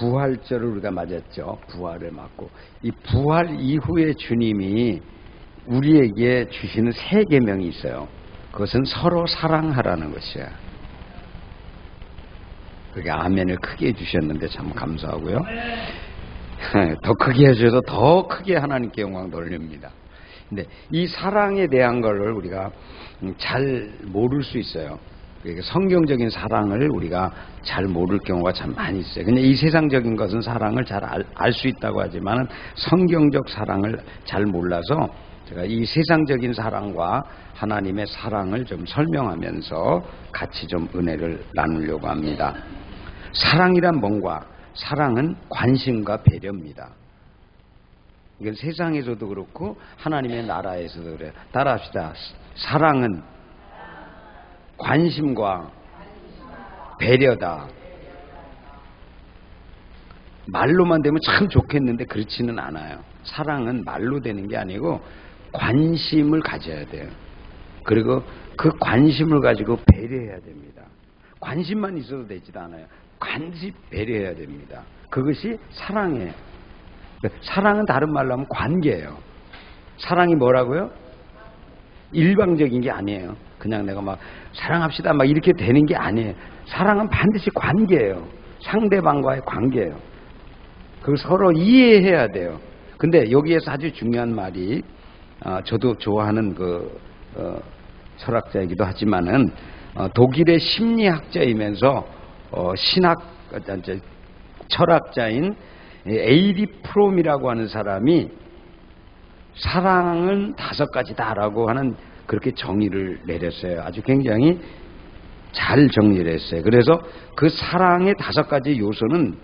부활절을 우리가 맞았죠. 부활을 맞고 이 부활 이후에 주님이 우리에게 주시는 세 계명이 있어요. 그것은 서로 사랑하라는 것이야. 그게 아멘을 크게 해주셨는데 참 감사하고요. 더 크게 해주셔서 더 크게 하나님께 영광 돌립니다. 근데 이 사랑에 대한 걸 우리가 잘 모를 수 있어요. 성경적인 사랑을 우리가 잘 모를 경우가 참 많이 있어요. 근데 이 세상적인 것은 사랑을 잘 알 수 있다고 하지만 성경적 사랑을 잘 몰라서 제가 이 세상적인 사랑과 하나님의 사랑을 좀 설명하면서 같이 좀 은혜를 나누려고 합니다. 사랑이란 뭔가? 사랑은 관심과 배려입니다. 이건 세상에서도 그렇고 하나님의 나라에서도 그래요. 따라합시다. 사랑은 관심과 배려다. 말로만 되면 참 좋겠는데 그렇지는 않아요. 사랑은 말로 되는 게 아니고 관심을 가져야 돼요. 그리고 그 관심을 가지고 배려해야 됩니다. 관심만 있어도 되지도 않아요. 관심 배려해야 됩니다. 그것이 사랑이에요. 사랑은 다른 말로 하면 관계예요. 사랑이 뭐라고요? 일방적인 게 아니에요. 그냥 내가 막 사랑합시다 막 이렇게 되는 게 아니에요. 사랑은 반드시 관계예요. 상대방과의 관계예요. 그걸 서로 이해해야 돼요. 근데 여기에서 아주 중요한 말이 저도 좋아하는 철학자이기도 하지만은 독일의 심리학자이면서 철학자인 에이리 프롬이라고 하는 사람이 사랑은 5가지다라고 하는 그렇게 정의를 내렸어요. 아주 굉장히 잘 정리를 했어요. 그래서 그 사랑의 5가지 요소는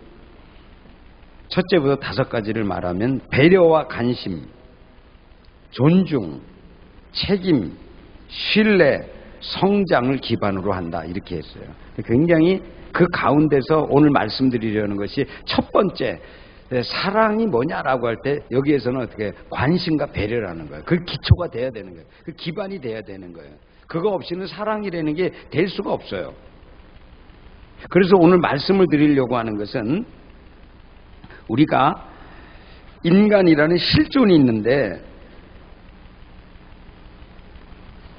첫째부터 5가지를 말하면 배려와 관심, 존중, 책임, 신뢰, 성장을 기반으로 한다 이렇게 했어요. 굉장히 그 가운데서 오늘 말씀드리려는 것이 첫 번째 사랑이 뭐냐라고 할 때 여기에서는 어떻게 관심과 배려라는 거예요. 그 기초가 돼야 되는 거예요. 그 기반이 돼야 되는 거예요. 그거 없이는 사랑이라는 게 될 수가 없어요. 그래서 오늘 말씀을 드리려고 하는 것은 우리가 인간이라는 실존이 있는데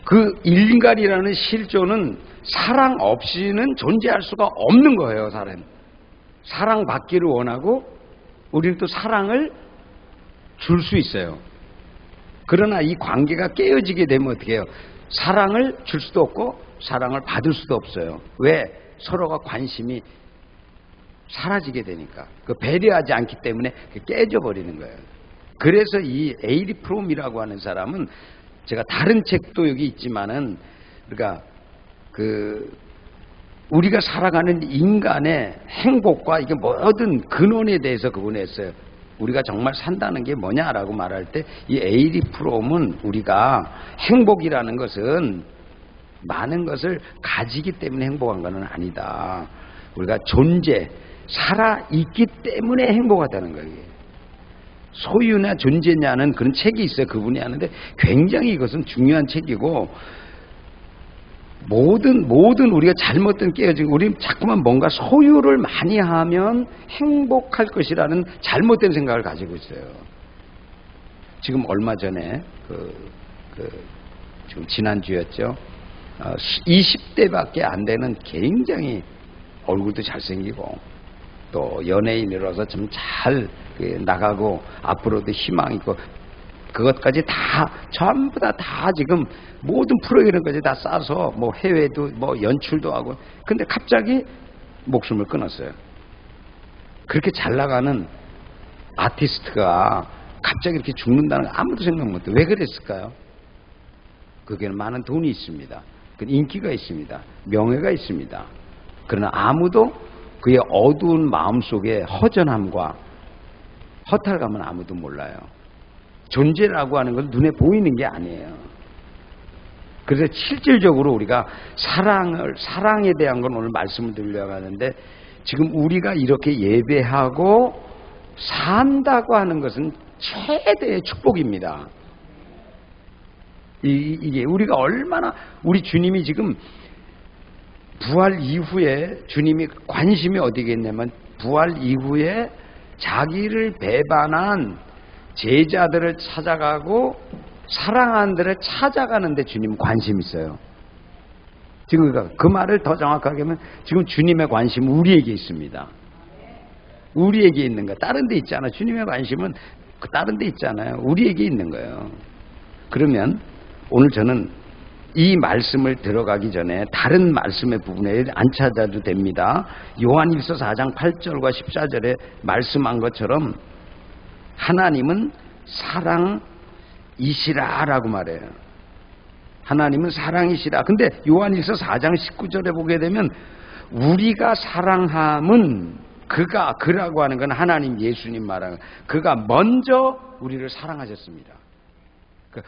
그 인간이라는 실존은 사랑 없이는 존재할 수가 없는 거예요. 사랑받기를 원하고 우리는 또 사랑을 줄 수 있어요. 그러나 이 관계가 깨어지게 되면 어떻게 해요? 사랑을 줄 수도 없고 사랑을 받을 수도 없어요. 왜? 서로가 관심이 사라지게 되니까. 그 배려하지 않기 때문에 깨져버리는 거예요. 그래서 이 에이리 프롬이라고 하는 사람은 제가 다른 책도 여기 있지만은 그러니까 우리가 살아가는 인간의 행복과 이게 모든 근원에 대해서 그분이 했어요. 우리가 정말 산다는 게 뭐냐라고 말할 때 이 에이리 프롬은 우리가 행복이라는 것은 많은 것을 가지기 때문에 행복한 건 아니다. 우리가 살아있기 때문에 행복하다는 거예요. 소유나 존재냐는 그런 책이 있어요. 그분이 하는데 굉장히 이것은 중요한 책이고 모든 우리가 잘못된 깨어지고 우리 자꾸만 뭔가 소유를 많이 하면 행복할 것이라는 잘못된 생각을 가지고 있어요. 지금 얼마 전에 지금 지난주였죠. 20대밖에 안 되는 굉장히 얼굴도 잘생기고 또 연예인이라서 좀 잘 나가고 앞으로도 희망 있고 그것까지 다 전부 다 지금 모든 프로그램까지 다 싸서 뭐 해외도 뭐 연출도 하고 근데 갑자기 목숨을 끊었어요. 그렇게 잘 나가는 아티스트가 갑자기 이렇게 죽는다는 거 아무도 생각 못해요. 왜 그랬을까요? 그게는 많은 돈이 있습니다. 인기가 있습니다. 명예가 있습니다. 그러나 아무도 그의 어두운 마음속에 허전함과 허탈감은 아무도 몰라요. 존재라고 하는 건 눈에 보이는 게 아니에요. 그래서 실질적으로 우리가 사랑에 대한 건 오늘 말씀을 드리려고 하는데 지금 우리가 이렇게 예배하고 산다고 하는 것은 최대의 축복입니다. 이게 우리가 얼마나 우리 주님이 지금 부활 이후에 주님이 관심이 어디겠냐면 부활 이후에 자기를 배반한 제자들을 찾아가고 사랑하는 데를 찾아가는데 주님 관심 있어요. 지금 그 말을 더 정확하게 하면 지금 주님의 관심은 우리에게 있습니다. 우리에게 있는 거야. 다른 데 있잖아. 주님의 관심은 다른 데 있잖아요. 우리에게 있는 거예요. 그러면 오늘 저는 이 말씀을 들어가기 전에 다른 말씀의 부분에 안 찾아도 됩니다. 요한일서 4장 8절과 14절에 말씀한 것처럼 하나님은 사랑이시라라고 말해요. 하나님은 사랑이시라. 근데 요한일서 4장 19절에 보게 되면 우리가 사랑함은 그라고 하는 건 하나님 예수님 말하는 그가 먼저 우리를 사랑하셨습니다.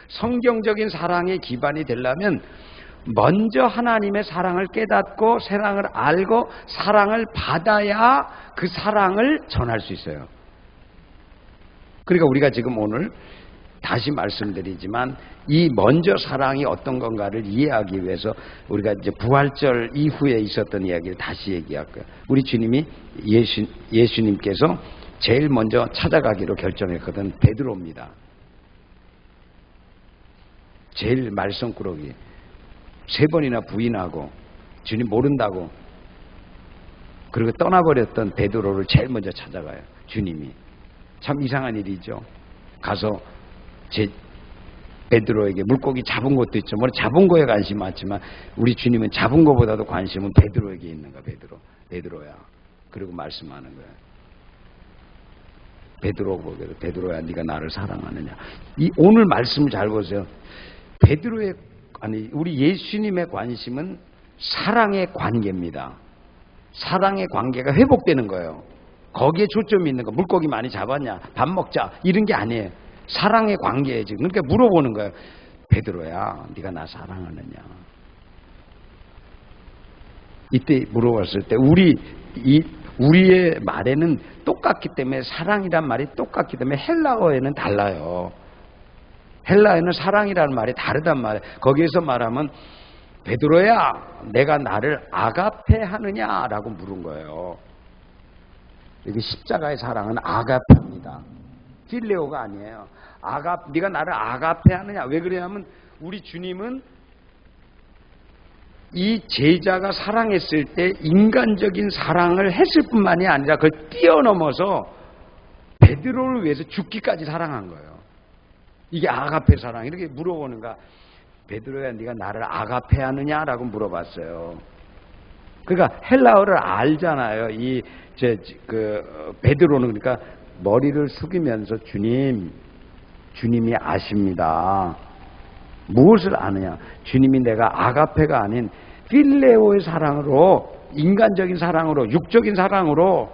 성경적인 사랑의 기반이 되려면 먼저 하나님의 사랑을 깨닫고 사랑을 알고 사랑을 받아야 그 사랑을 전할 수 있어요. 그러니까 우리가 지금 오늘 다시 말씀드리지만 이 먼저 사랑이 어떤 건가를 이해하기 위해서 우리가 이제 부활절 이후에 있었던 이야기를 다시 얘기할 거예요. 우리 주님이 예수님께서 제일 먼저 찾아가기로 결정했거든. 베드로입니다. 제일 말썽꾸러기 3번이나 부인하고 주님 모른다고 그리고 떠나버렸던 베드로를 제일 먼저 찾아가요. 주님이. 참 이상한 일이죠. 가서 베드로에게 물고기 잡은 것도 있죠. 뭐 잡은 거에 관심이 많지만 우리 주님은 잡은 것보다도 관심은 베드로에게 있는 거야. 베드로야. 그리고 말씀하는 거야. 베드로야 네가 나를 사랑하느냐. 이 오늘 말씀을 잘 보세요. 우리 예수님의 관심은 사랑의 관계입니다. 사랑의 관계가 회복되는 거예요. 거기에 초점이 있는 거. 물고기 많이 잡았냐? 밥 먹자. 이런 게 아니에요. 사랑의 관계에 지금. 그러니까 물어보는 거예요. 베드로야, 네가 나 사랑하느냐? 이때 물어봤을 때 우리의 말에는 똑같기 때문에 사랑이란 말이 똑같기 때문에 헬라어에는 달라요. 헬라어에는 사랑이라는 말이 다르단 말이에요. 거기에서 말하면 베드로야, 내가 나를 아가페 하느냐라고 물은 거예요. 여기 십자가의 사랑은 아가페입니다. 필레오가 아니에요. 네가 나를 아가페 하느냐? 왜 그러냐면 우리 주님은 이 제자가 사랑했을 때 인간적인 사랑을 했을 뿐만이 아니라 그걸 뛰어넘어서 베드로를 위해서 죽기까지 사랑한 거예요. 이게 아가페 사랑. 이렇게 물어보는가? 베드로야, 네가 나를 아가페 하느냐라고 물어봤어요. 그러니까 헬라어를 알잖아요. 베드로는 그러니까 머리를 숙이면서 주님이 아십니다. 무엇을 아느냐? 주님이 내가 아가페가 아닌 필레오의 사랑으로, 인간적인 사랑으로, 육적인 사랑으로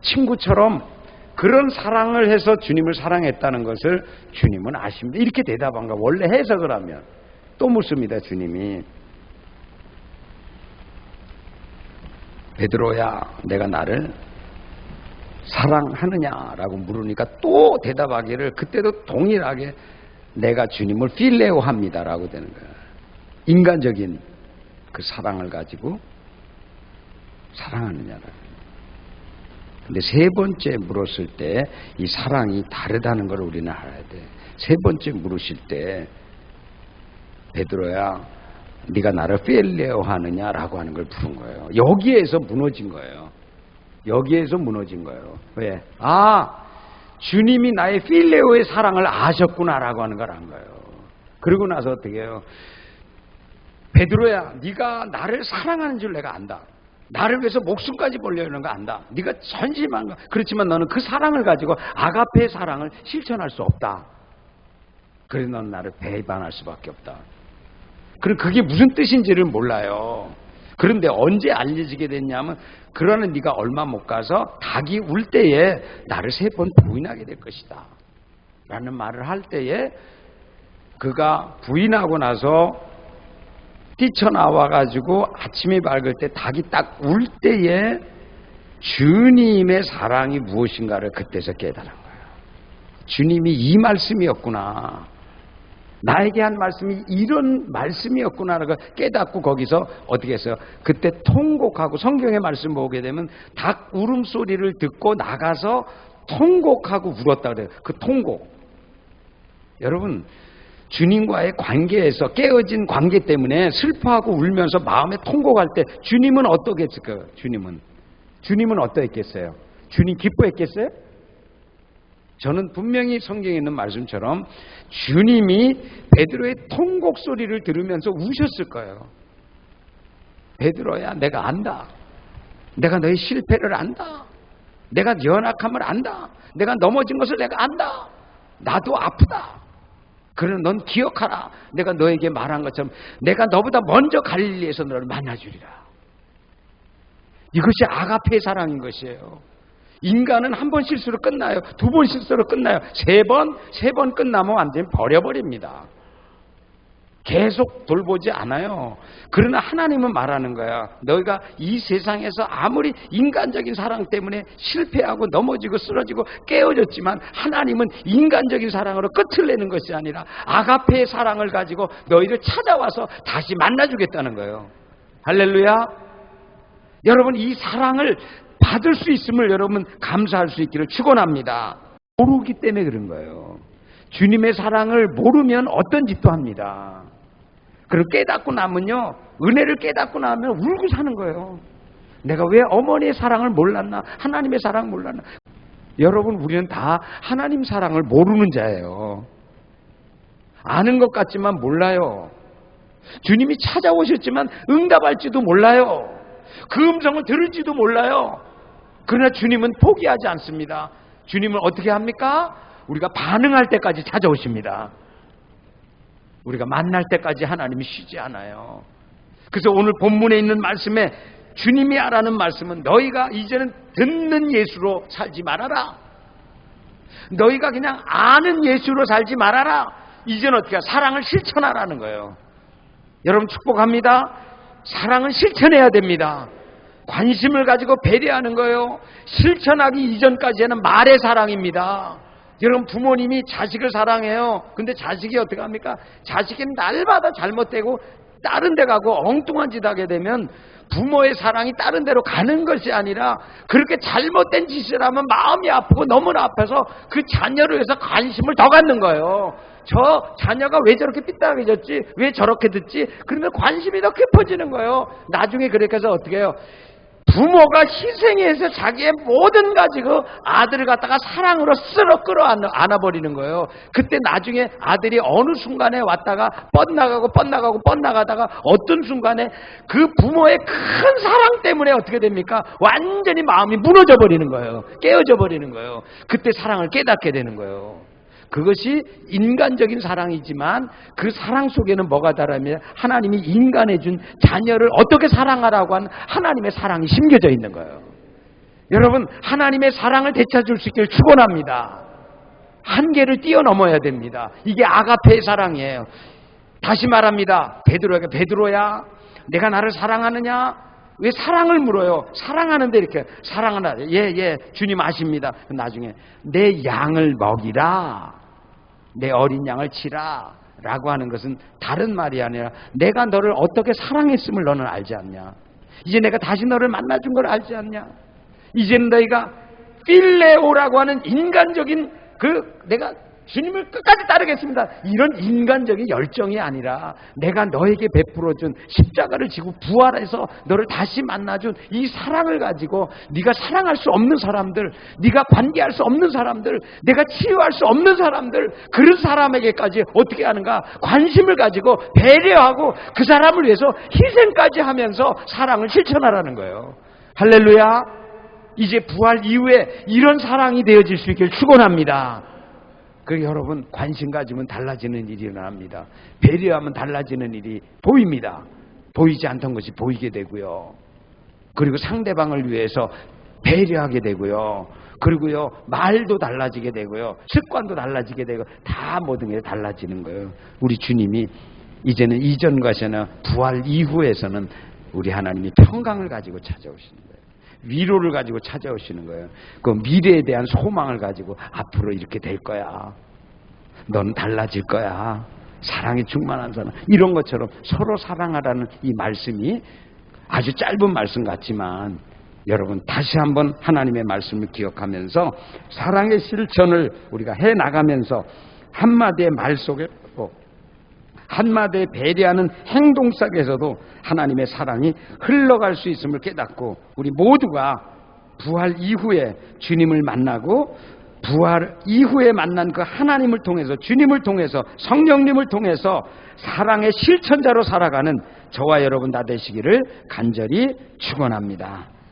친구처럼 그런 사랑을 해서 주님을 사랑했다는 것을 주님은 아십니다. 이렇게 대답한 거야. 원래 해석을 하면. 또 묻습니다. 주님이. 베드로야, 내가 나를 사랑하느냐라고 물으니까 또 대답하기를 그때도 동일하게 내가 주님을 필레오 합니다라고 되는 거야. 인간적인 그 사랑을 가지고 사랑하느냐라고. 근데 3번째 물었을 때 이 사랑이 다르다는 걸 우리는 알아야 돼. 3번째 물으실 때 베드로야, 네가 나를 필레오 하느냐라고 하는 걸 부른 거예요. 여기에서 무너진 거예요. 왜? 주님이 나의 필레오의 사랑을 아셨구나라고 하는 걸 안 거예요. 그러고 나서 어떻게 해요? 베드로야, 네가 나를 사랑하는 줄 내가 안다. 나를 위해서 목숨까지 벌려는 거 안다. 네가 전심한 거. 그렇지만 너는 그 사랑을 가지고 아가페의 사랑을 실천할 수 없다. 그래서 너는 나를 배반할 수밖에 없다. 그럼 그게 무슨 뜻인지를 몰라요. 그런데 언제 알려지게 됐냐면 그러는 네가 얼마 못 가서 닭이 울 때에 나를 3번 부인하게 될 것이다 라는 말을 할 때에 그가 부인하고 나서 뛰쳐나와가지고 아침이 밝을 때 닭이 딱 울 때에 주님의 사랑이 무엇인가를 그때서 깨달은 거예요. 주님이 이 말씀이었구나. 나에게 한 말씀이 이런 말씀이었구나라고 깨닫고 거기서 어떻게 했어요? 그때 통곡하고 성경의 말씀 보게 되면 닭 울음소리를 듣고 나가서 통곡하고 울었다 그래요. 그 통곡. 여러분 주님과의 관계에서 깨어진 관계 때문에 슬퍼하고 울면서 마음에 통곡할 때 주님은 어떠겠을까요? 주님은 어떠했겠어요? 주님 기뻐했겠어요? 저는 분명히 성경에 있는 말씀처럼 주님이 베드로의 통곡 소리를 들으면서 우셨을 거예요. 베드로야, 내가 안다. 내가 너의 실패를 안다. 내가 연약함을 안다. 내가 넘어진 것을 내가 안다. 나도 아프다. 그러나 넌 기억하라. 내가 너에게 말한 것처럼 내가 너보다 먼저 갈릴리에서 너를 만나주리라. 이것이 아가페의 사랑인 것이에요. 인간은 한 번 실수로 끝나요. 두 번 실수로 끝나요. 세 번 끝나면 완전히 버려버립니다. 계속 돌보지 않아요. 그러나 하나님은 말하는 거야. 너희가 이 세상에서 아무리 인간적인 사랑 때문에 실패하고 넘어지고 쓰러지고 깨어졌지만 하나님은 인간적인 사랑으로 끝을 내는 것이 아니라 아가페의 사랑을 가지고 너희를 찾아와서 다시 만나주겠다는 거예요. 할렐루야. 여러분 이 사랑을 받을 수 있음을 여러분 감사할 수 있기를 축원합니다. 모르기 때문에 그런 거예요. 주님의 사랑을 모르면 어떤 짓도 합니다. 그리고 깨닫고 나면요, 은혜를 깨닫고 나면 울고 사는 거예요. 내가 왜 어머니의 사랑을 몰랐나? 하나님의 사랑을 몰랐나? 여러분 우리는 다 하나님 사랑을 모르는 자예요. 아는 것 같지만 몰라요. 주님이 찾아오셨지만 응답할지도 몰라요. 그 음성을 들을지도 몰라요. 그러나 주님은 포기하지 않습니다. 주님은 어떻게 합니까? 우리가 반응할 때까지 찾아오십니다. 우리가 만날 때까지 하나님이 쉬지 않아요. 그래서 오늘 본문에 있는 말씀에 주님이 하라는 말씀은 너희가 이제는 듣는 예수로 살지 말아라. 너희가 그냥 아는 예수로 살지 말아라. 이제는 어떻게 사랑을 실천하라는 거예요. 여러분 축복합니다. 사랑은 실천해야 됩니다. 관심을 가지고 배려하는 거예요. 실천하기 이전까지는 말의 사랑입니다. 여러분 부모님이 자식을 사랑해요. 근데 자식이 어떻게 합니까? 자식이 날마다 잘못되고 다른 데 가고 엉뚱한 짓 하게 되면 부모의 사랑이 다른 데로 가는 것이 아니라 그렇게 잘못된 짓을 하면 마음이 아프고 너무나 아파서 그 자녀를 위해서 관심을 더 갖는 거예요. 저 자녀가 왜 저렇게 삐딱해졌지? 왜 저렇게 듣지? 그러면 관심이 더 깊어지는 거예요. 나중에 그렇게 해서 어떻게 해요? 부모가 희생해서 자기의 모든 가지고 아들을 갖다가 사랑으로 쓸어 끌어안아버리는 거예요. 그때 나중에 아들이 어느 순간에 왔다가 뻗나가다가 어떤 순간에 그 부모의 큰 사랑 때문에 어떻게 됩니까? 완전히 마음이 무너져 버리는 거예요. 깨어져 버리는 거예요. 그때 사랑을 깨닫게 되는 거예요. 그것이 인간적인 사랑이지만 그 사랑 속에는 뭐가 다르면 하나님이 인간에 준 자녀를 어떻게 사랑하라고 하는 하나님의 사랑이 심겨져 있는 거예요. 여러분 하나님의 사랑을 되찾을 수 있기를 축원합니다. 한계를 뛰어넘어야 됩니다. 이게 아가페의 사랑이에요. 다시 말합니다. 베드로에게 베드로야 내가 나를 사랑하느냐? 왜 사랑을 물어요? 사랑하는데 이렇게 사랑하나? 예 주님 아십니다. 나중에 내 양을 먹이라. 내 어린 양을 치라 라고 하는 것은 다른 말이 아니라 내가 너를 어떻게 사랑했음을 너는 알지 않냐? 이제 내가 다시 너를 만나준 걸 알지 않냐? 이제는 너희가 필레오라고 하는 인간적인 내가 주님을 끝까지 따르겠습니다. 이런 인간적인 열정이 아니라 내가 너에게 베풀어준 십자가를 지고 부활해서 너를 다시 만나준 이 사랑을 가지고 네가 사랑할 수 없는 사람들, 네가 관계할 수 없는 사람들, 내가 치유할 수 없는 사람들, 그런 사람에게까지 어떻게 하는가? 관심을 가지고 배려하고 그 사람을 위해서 희생까지 하면서 사랑을 실천하라는 거예요. 할렐루야. 이제 부활 이후에 이런 사랑이 되어질 수 있기를 축원합니다. 그 여러분 관심 가지면 달라지는 일이 일어납니다. 배려하면 달라지는 일이 보입니다. 보이지 않던 것이 보이게 되고요. 그리고 상대방을 위해서 배려하게 되고요. 그리고요 말도 달라지게 되고요. 습관도 달라지게 되고 다 모든 게 달라지는 거예요. 우리 주님이 이제는 이전과는 부활 이후에서는 우리 하나님이 평강을 가지고 찾아오시는 거예요. 위로를 가지고 찾아오시는 거예요. 그 미래에 대한 소망을 가지고 앞으로 이렇게 될 거야. 넌 달라질 거야. 사랑이 충만한 사람, 이런 것처럼 서로 사랑하라는 이 말씀이 아주 짧은 말씀 같지만 여러분 다시 한번 하나님의 말씀을 기억하면서 사랑의 실천을 우리가 해나가면서 한마디의 말 속에 한마디의 배려하는 행동 속에서도 하나님의 사랑이 흘러갈 수 있음을 깨닫고 우리 모두가 부활 이후에 주님을 만나고 부활 이후에 만난 그 하나님을 통해서 주님을 통해서 성령님을 통해서 사랑의 실천자로 살아가는 저와 여러분 다 되시기를 간절히 축원합니다.